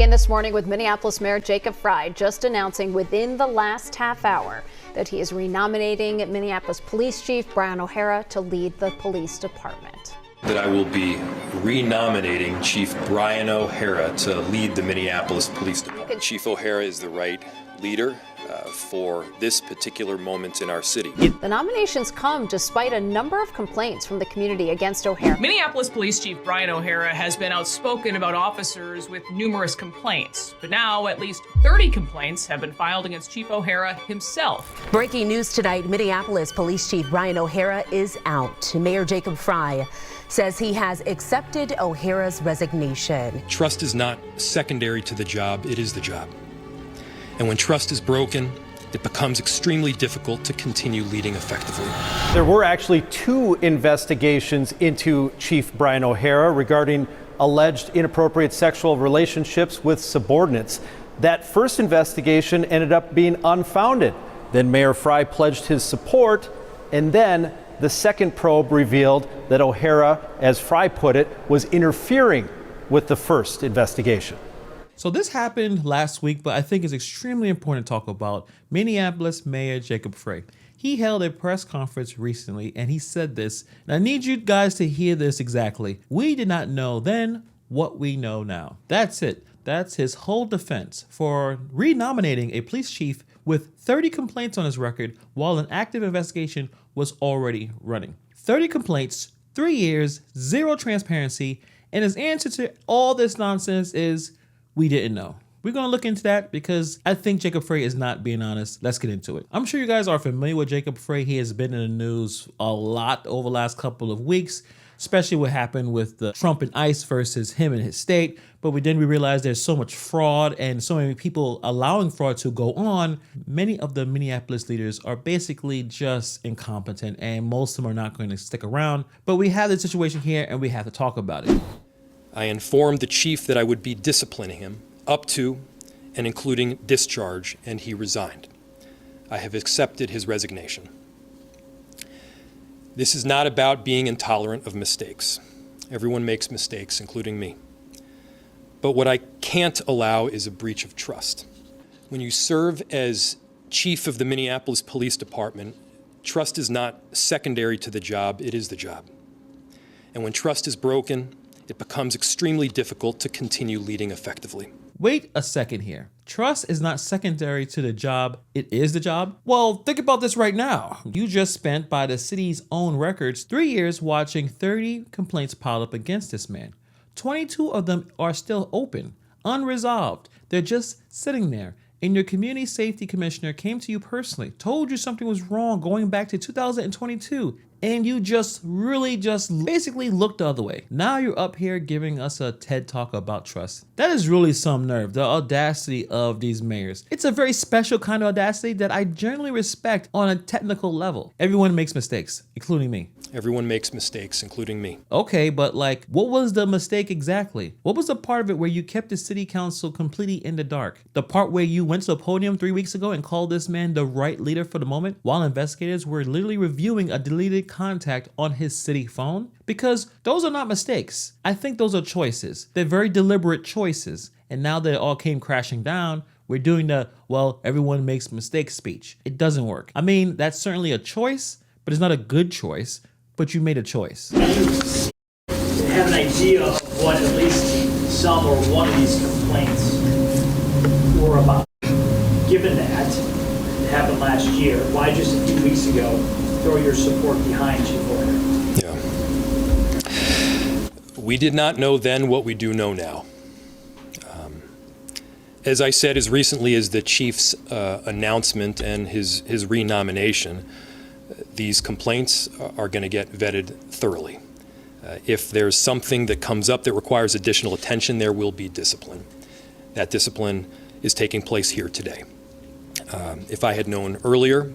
begin this morning with Minneapolis Mayor Jacob Frey just announcing within the last half hour that he is renominating Minneapolis Police Chief Brian O'Hara to lead the police department. That I will be renominating Chief Brian O'Hara to lead the Minneapolis Police Department. Chief O'Hara is the right leader for this particular moment in our city. The nominations come despite a number of complaints from the community against O'Hara. Minneapolis Police Chief Brian O'Hara has been outspoken about officers with numerous complaints, but now at least 30 complaints have been filed against Chief O'Hara himself. Breaking news tonight, Minneapolis Police Chief Brian O'Hara is out. Mayor Jacob Frey says he has accepted O'Hara's resignation. Trust is not secondary to the job, it is the job. And when trust is broken, it becomes extremely difficult to continue leading effectively. There were actually 2 investigations into Chief Brian O'Hara regarding alleged inappropriate sexual relationships with subordinates. That first investigation ended up being unfounded. Then Mayor Frey pledged his support, and then the second probe revealed that O'Hara, as Frey put it, was interfering with the first investigation. So this happened last week, but I think it's extremely important to talk about Minneapolis Mayor Jacob Frey. He held a press conference recently and he said this, and I need you guys to hear this exactly. We did not know then what we know now. That's it. That's his whole defense for renominating a police chief with 30 complaints on his record while an active investigation was already running. 30 complaints, 3 years, 0 transparency, and his answer to all this nonsense is, we didn't know. We're going to look into that because I think Jacob Frey is not being honest. Let's get into it. I'm sure you guys are familiar with Jacob Frey. He has been in the news a lot over the last couple of weeks, especially what happened with the Trump and ICE versus him and his state. But we realized there's so much fraud and so many people allowing fraud to go on. Many of the Minneapolis leaders are basically just incompetent and most of them are not going to stick around. But we have this situation here and we have to talk about it. I informed the chief that I would be disciplining him up to and including discharge, and he resigned. I have accepted his resignation. This is not about being intolerant of mistakes. Everyone makes mistakes, including me. But what I can't allow is a breach of trust. When you serve as chief of the Minneapolis Police Department, trust is not secondary to the job, it is the job. And when trust is broken, it becomes extremely difficult to continue leading effectively. Wait a second here. Trust is not secondary to the job, it is the job? Well, think about this right now. You just spent, by the city's own records, 3 years watching 30 complaints piled up against this man. 22 of them are still open, unresolved. They're just sitting there. And your community safety commissioner came to you personally, told you something was wrong going back to 2022. And you just basically looked the other way. Now you're up here giving us a TED talk about trust. That is really some nerve, the audacity of these mayors. It's a very special kind of audacity that I generally respect on a technical level. Everyone makes mistakes, including me. Everyone makes mistakes, including me. Okay, but like, what was the mistake exactly? What was the part of it where you kept the city council completely in the dark? The part where you went to the podium 3 weeks ago and called this man the right leader for the moment while investigators were literally reviewing a deleted contact on his city phone? Because those are not mistakes. I think those are choices. They're very deliberate choices. And now that it all came crashing down, we're doing the, well, everyone makes mistakes speech. It doesn't work. I mean, that's certainly a choice, but it's not a good choice, but you made a choice. Have an idea of what at least some or one of these complaints were about. Given that it happened last year, why just a few weeks ago throw your support behind Chief O'Hara? Yeah. We did not know then what we do know now. As I said, as recently as the chief's announcement and his renomination, these complaints are going to get vetted thoroughly. If there's something that comes up that requires additional attention, there will be discipline. That discipline is taking place here today. If I had known earlier,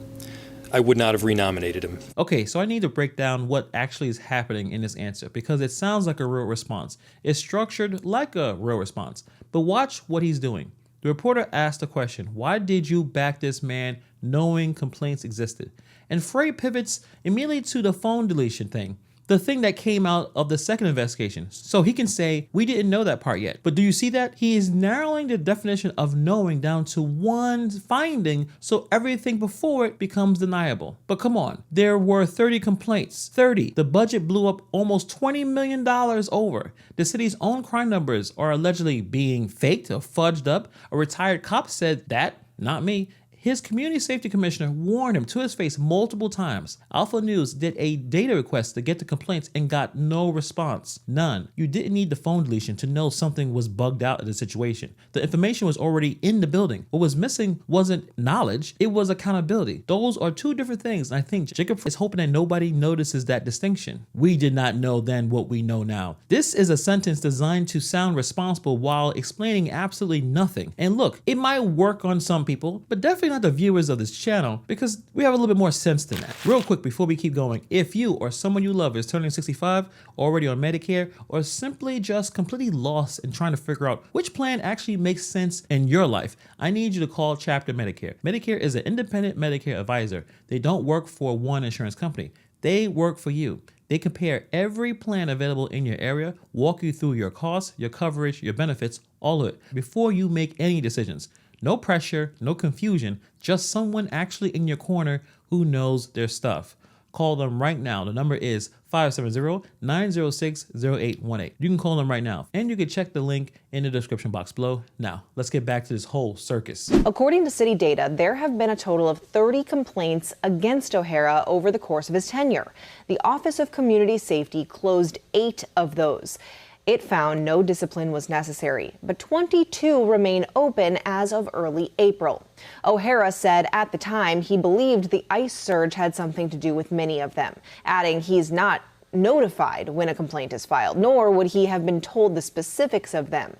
I would not have renominated him. Okay, so I need to break down what actually is happening in this answer because it sounds like a real response. It's structured like a real response, but watch what he's doing. The reporter asked the question, why did you back this man knowing complaints existed? And Frey pivots immediately to the phone deletion thing. the thing that came out of the second investigation. So he can say, we didn't know that part yet. But do you see that? He is narrowing the definition of knowing down to one finding, so everything before it becomes deniable. But come on, there were 30 complaints. 30. The budget blew up almost $20 million over. The city's own crime numbers are allegedly being faked or fudged up. A retired cop said that, not me. His community safety commissioner warned him to his face multiple times. Alpha News did a data request to get the complaints and got no response. None. You didn't need the phone deletion to know something was bugged out in the situation. The information was already in the building. What was missing wasn't knowledge, it was accountability. Those are two different things, and I think Jacob is hoping that nobody notices that distinction. We did not know then what we know now. This is a sentence designed to sound responsible while explaining absolutely nothing. And look, it might work on some people, but definitely not the viewers of this channel, because we have a little bit more sense than that. Real quick before we keep going, if you or someone you love is turning 65, already on Medicare, or simply just completely lost and trying to figure out which plan actually makes sense in your life, I need you to call Chapter Medicare. Medicare is an independent Medicare advisor. They don't work for one insurance company. They work for you. They compare every plan available in your area, walk you through your costs, your coverage, your benefits, all of it, before you make any decisions. No pressure, no confusion, just someone actually in your corner who knows their stuff. Call them right now. The number is 570-906-0818. You can call them right now, and you can check the link in the description box below. Now, let's get back to this whole circus. According to city data, there have been a total of 30 complaints against O'Hara over the course of his tenure. The Office of Community Safety closed 8 of those. It found no discipline was necessary, but 22 remain open as of early April. O'Hara said at the time he believed the ICE surge had something to do with many of them, adding he's not notified when a complaint is filed, nor would he have been told the specifics of them.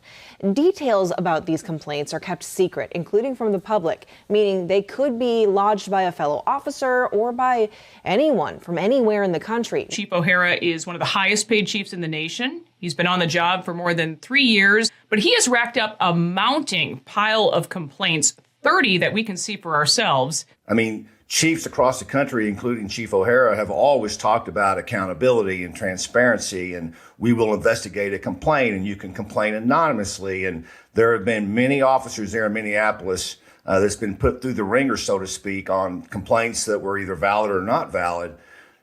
Details about these complaints are kept secret, including from the public, meaning they could be lodged by a fellow officer or by anyone from anywhere in the country. Chief O'Hara is one of the highest paid chiefs in the nation. He's been on the job for more than 3 years, but he has racked up a mounting pile of complaints, 30 that we can see for ourselves. I mean, chiefs across the country, including Chief O'Hara, have always talked about accountability and transparency, and we will investigate a complaint, and you can complain anonymously. And there have been many officers there in Minneapolis that's been put through the ringer, so to speak, on complaints that were either valid or not valid.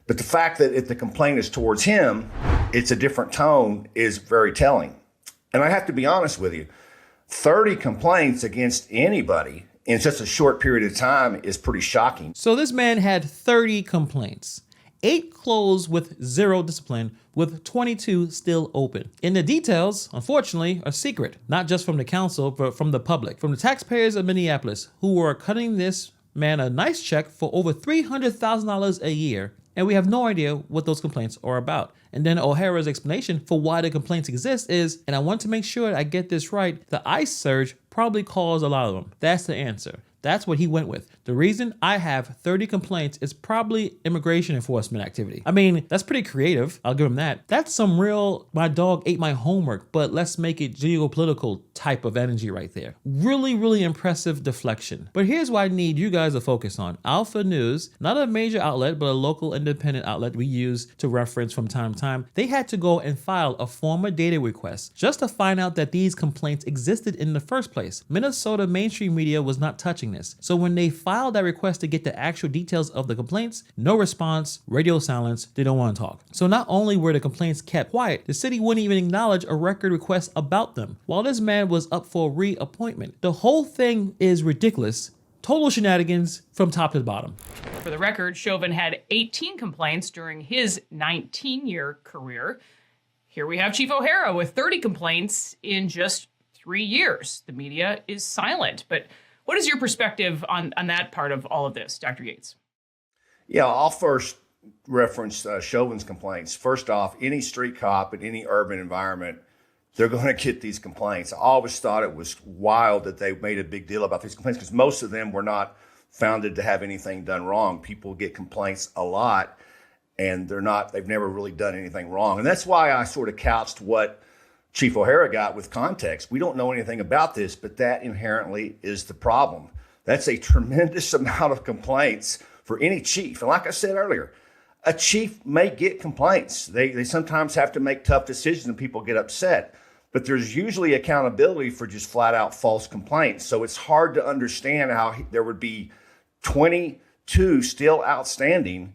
But the fact that if the complaint is towards him, it's a different tone is very telling. And I have to be honest with you, 30 complaints against anybody in just a short period of time is pretty shocking. So this man had 30 complaints, 8 closed with 0 discipline, with 22 still open. And the details, unfortunately, are secret, not just from the council, but from the public, from the taxpayers of Minneapolis, who were cutting this man a nice check for over $300,000 a year. And we have no idea what those complaints are about. And then O'Hara's explanation for why the complaints exist is, and I want to make sure I get this right, the ICE surge probably caused a lot of them. That's the answer. That's what he went with. The reason I have 30 complaints is probably immigration enforcement activity. I mean, that's pretty creative. I'll give him that. That's some real, my dog ate my homework, but let's make it geopolitical type of energy right there. Really, really impressive deflection. But here's what I need you guys to focus on. Alpha News, not a major outlet, but a local independent outlet we use to reference from time to time. They had to go and file a formal data request just to find out that these complaints existed in the first place. Minnesota mainstream media was not touching this. So when they filed that request to get the actual details of the complaints, no response, radio silence, they don't want to talk. So not only were the complaints kept quiet, the city wouldn't even acknowledge a record request about them, while this man was up for reappointment. The whole thing is ridiculous. Total shenanigans from top to bottom. For the record, Chauvin had 18 complaints during his 19-year career. Here we have Chief O'Hara with 30 complaints in just 3 years. The media is silent, but what is your perspective on that part of all of this, Dr. Yates? Yeah, I'll first reference Chauvin's complaints. First off, any street cop in any urban environment, they're going to get these complaints. I always thought it was wild that they made a big deal about these complaints because most of them were not founded to have anything done wrong. People get complaints a lot and they've never really done anything wrong. And that's why I sort of couched what Chief O'Hara got with context. We don't know anything about this, but that inherently is the problem. That's a tremendous amount of complaints for any chief. And like I said earlier, a chief may get complaints. They sometimes have to make tough decisions and people get upset. But there's usually accountability for just flat out false complaints. So it's hard to understand how there would be 22 still outstanding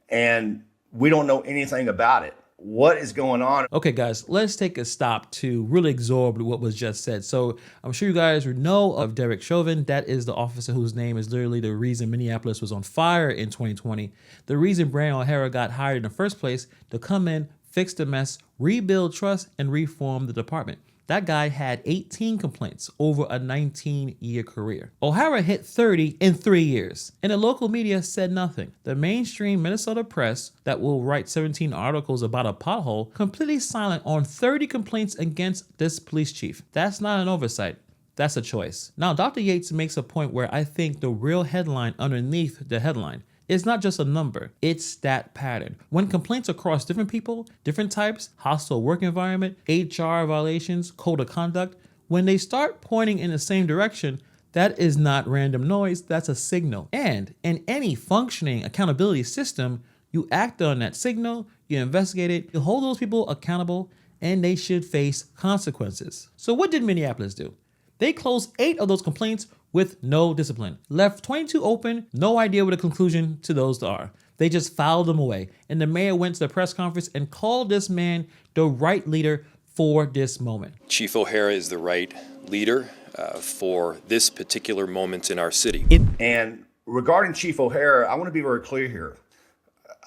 and we don't know anything about it. What is going on? Okay, guys, let's take a stop to really absorb what was just said. So I'm sure you guys know of Derek Chauvin. That is the officer whose name is literally the reason Minneapolis was on fire in 2020. The reason Brian O'Hara got hired in the first place to come in, fix the mess, rebuild trust, and reform the department. That guy had 18 complaints over a 19-year career. O'Hara hit 30 in 3 years, and the local media said nothing. The mainstream Minnesota press that will write 17 articles about a pothole completely silent on 30 complaints against this police chief. That's not an oversight. That's a choice. Now, Dr. Yates makes a point where I think the real headline underneath the headline is not just a number, it's that pattern. When complaints across different people, different types, hostile work environment, HR violations, code of conduct, when they start pointing in the same direction, that is not random noise, that's a signal. And in any functioning accountability system, you act on that signal, you investigate it, you hold those people accountable, and they should face consequences. So what did Minneapolis do? They closed 8 of those complaints with no discipline. Left 22 open, no idea what the conclusion to those are. They just filed them away. And the mayor went to the press conference and called this man the right leader for this moment. Chief O'Hara is the right leader for this particular moment in our city. And regarding Chief O'Hara, I want to be very clear here.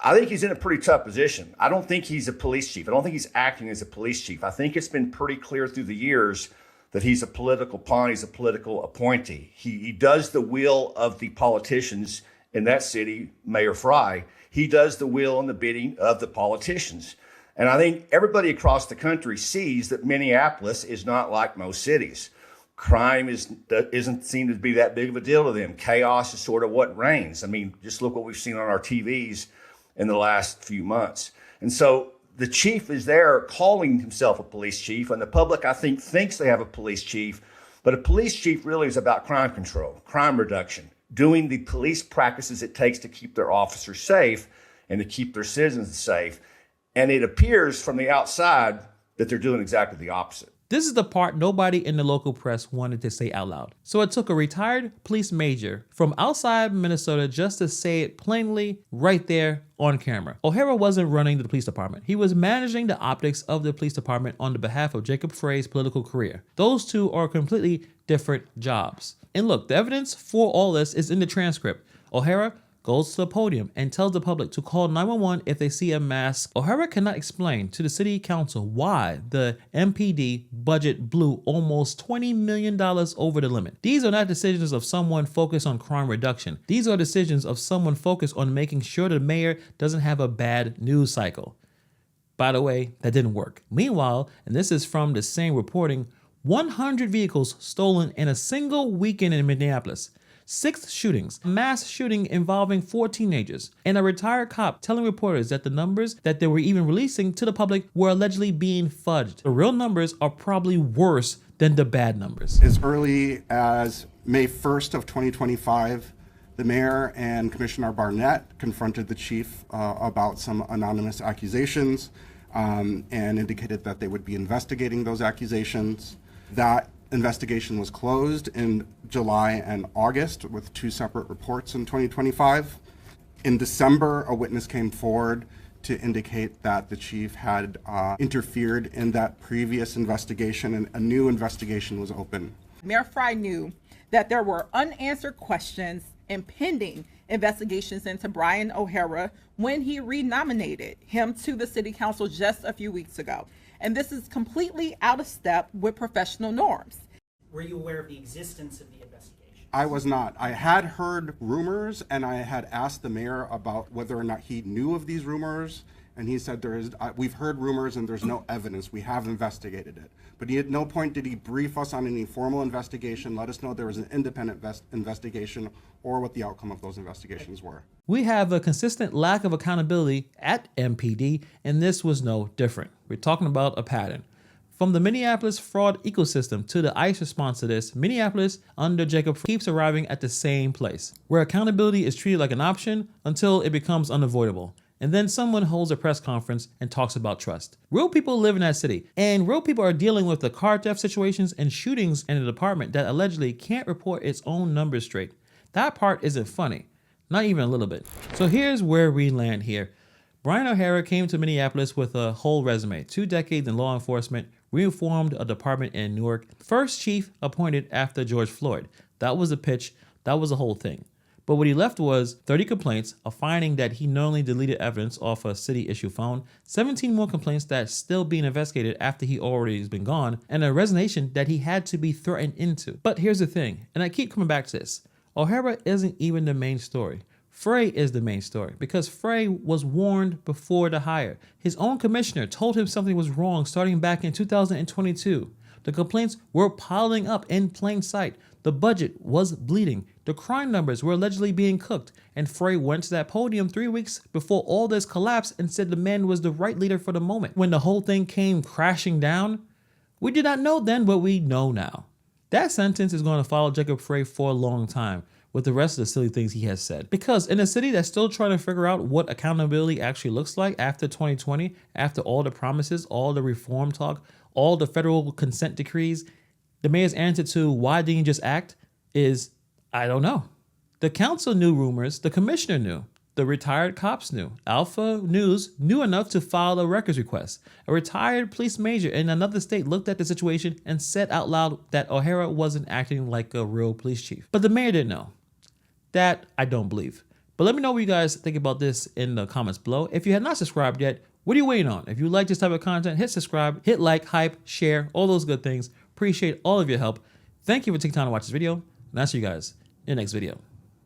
I think he's in a pretty tough position. I don't think he's a police chief. I don't think he's acting as a police chief. I think it's been pretty clear through the years that he's a political pawn, he's a political appointee. He does the will of the politicians in that city, Mayor Frey. He does the will and the bidding of the politicians. And I think everybody across the country sees that Minneapolis is not like most cities. Crime isn't seen to be that big of a deal to them. Chaos is sort of what reigns. I mean, just look what we've seen on our TVs in the last few months. And so the chief is there calling himself a police chief, and the public, I think, thinks they have a police chief, but a police chief really is about crime control, crime reduction, doing the police practices it takes to keep their officers safe and to keep their citizens safe. And it appears from the outside that they're doing exactly the opposite. This is the part nobody in the local press wanted to say out loud. So it took a retired police major from outside Minnesota just to say it plainly right there on camera. O'Hara wasn't running the police department. He was managing the optics of the police department on the behalf of Jacob Frey's political career. Those two are completely different jobs. And look, the evidence for all this is in the transcript. O'Hara goes to the podium and tells the public to call 911 if they see a mask. O'Hara cannot explain to the city council why the MPD budget blew almost $20 million over the limit. These are not decisions of someone focused on crime reduction. These are decisions of someone focused on making sure the mayor doesn't have a bad news cycle. By the way, that didn't work. Meanwhile, and this is from the same reporting, 100 vehicles stolen in a single weekend in Minneapolis. 6 shootings, mass shooting involving 4 teenagers, and a retired cop telling reporters that the numbers that they were even releasing to the public were allegedly being fudged. The real numbers are probably worse than the bad numbers. As early as May 1st of 2025, the mayor and Commissioner Barnett confronted the chief about some anonymous accusations and indicated that they would be investigating those accusations. That investigation was closed in July and August with 2 separate reports in 2025. In December, a witness came forward to indicate that the chief had interfered in that previous investigation, and a new investigation was open. Mayor Frey knew that there were unanswered questions and pending investigations into Brian O'Hara when he renominated him to the city council just a few weeks ago. And this is completely out of step with professional norms. Were you aware of the existence of the investigation? I was not. I had heard rumors, and I had asked the mayor about whether or not he knew of these rumors, and he said we've heard rumors and there's no evidence. We have investigated it. But at no point did he brief us on any formal investigation, let us know there was an independent investigation, or what the outcome of those investigations were. We have a consistent lack of accountability at MPD, and this was no different. We're talking about a pattern. From the Minneapolis fraud ecosystem to the ICE response to this, Minneapolis under Jacob Frey keeps arriving at the same place, where accountability is treated like an option until it becomes unavoidable. And then someone holds a press conference and talks about trust. Real people live in that city, and real people are dealing with the car theft situations and shootings in a department that allegedly can't report its own numbers straight. That part isn't funny, not even a little bit. So here's where we land here. Brian O'Hara came to Minneapolis with a whole resume, 2 decades in law enforcement, reformed a department in Newark, first chief appointed after George Floyd. That was the pitch, that was the whole thing. But what he left was 30 complaints, a finding that he knowingly deleted evidence off a city issue phone, 17 more complaints that's still being investigated after he already has been gone, and a resignation that he had to be threatened into. But here's the thing, and I keep coming back to this, O'Hara isn't even the main story. Frey is the main story because Frey was warned before the hire. His own commissioner told him something was wrong starting back in 2022. The complaints were piling up in plain sight. The budget was bleeding. The crime numbers were allegedly being cooked. And Frey went to that podium 3 weeks before all this collapsed and said the man was the right leader for the moment. When the whole thing came crashing down, we did not know then what we know now. That sentence is going to follow Jacob Frey for a long time with the rest of the silly things he has said. Because in a city that's still trying to figure out what accountability actually looks like after 2020, after all the promises, all the reform talk, all the federal consent decrees, the mayor's answer to why didn't you just act is, I don't know. The council knew rumors, the commissioner knew, the retired cops knew. Alpha News knew enough to file a records request. A retired police major in another state looked at the situation and said out loud that O'Hara wasn't acting like a real police chief. But the mayor didn't know. That I don't believe. But let me know what you guys think about this in the comments below. If you have not subscribed yet, what are you waiting on? If you like this type of content, hit subscribe, hit like, hype, share, all those good things. Appreciate all of your help. Thank you for taking time to watch this video, and I'll see you guys in the next video.